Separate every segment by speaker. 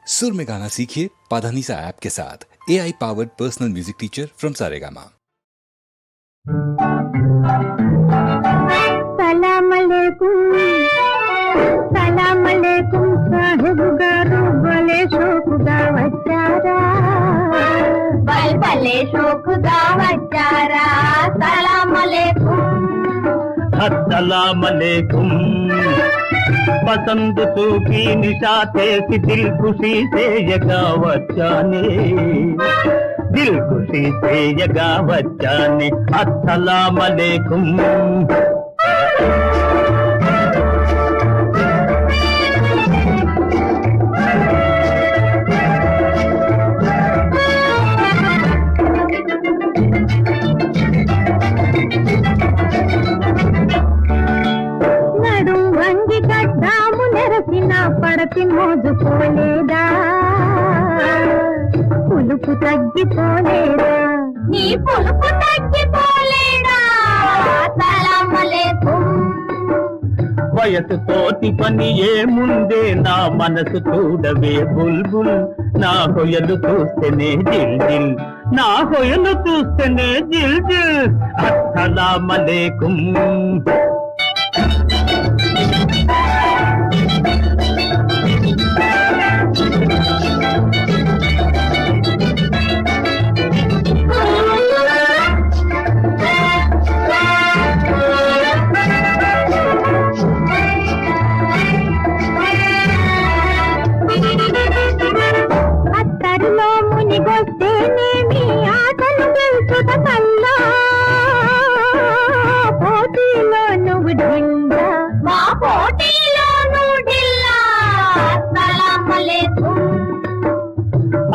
Speaker 1: सुर में गाना सीखिए पाधानीसा ऐप के साथ। AI powered personal music teacher from Saregama.
Speaker 2: सलाम अलैकुम साहिब गारू भले शोकुगा వచ్చారా భలే షోకుగా వచ్చారా సలాం
Speaker 3: अलैकुम पसंद सूखी निशाते सी दिल खुशी से यगा बच्चाने दिल खुशी से यगा बच्चाने अस्सलाम अलैकुम।
Speaker 2: పడతి మోజుకోలేదా పులుపు తగ్గిపోలేదా నీ పులుపు తగ్గిపోలేదా సలాం అలైకుం।
Speaker 3: వయసు తోటి పని ఏముందే నా మనసు చూడవే బుల్బుల్ నా హొయలు చూస్తేనే జిల్ జిల్ నా హొయలు చూస్తేనే జిల్ జిల్ అస్సలాం అలైకుం।
Speaker 2: అత్తరులో మునిగొస్తేనేమి ఆటలు గెలుచుట కల్లా పోటీలో నువ్వు ఢిల్లా మా పోటీలో నువ్వు ఢిల్లా సలాం అలైకుం।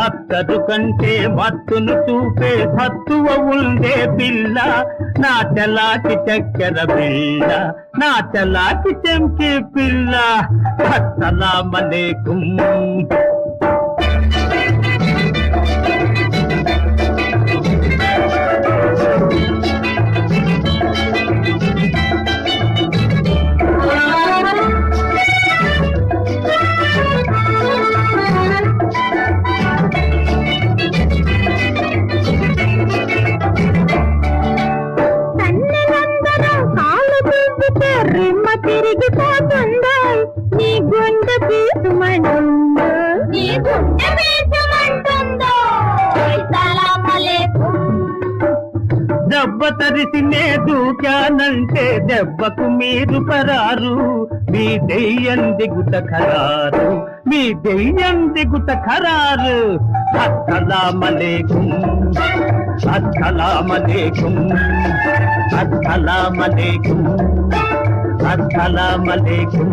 Speaker 3: అత్తరు కంటే మత్తును చూపే సత్తువ ఉండే పిల్ల నా చలాకి చక్కెర పిల్ల నా చలాకి చెంకే పిల్ల అస్సలాం అలైకుం।
Speaker 2: రిమ్మ తిరిగిపోతుందో నీ గుండె పీసుమంటుందో నీ గుండె పీసుమంటుందో సలాం అలైకుం।
Speaker 3: దెబ్బ తరిసినే దూకానంటే దెబ్బకు మీరు పరారు మీ దెయ్యం దిగుట ఖరారు మీ దెయ్యం దిగుట ఖరారు అస్సలాం అలైకుం అస్సలాం అలైకుం అస్సలాం అలైకుం अस्सलाम अलैकुम।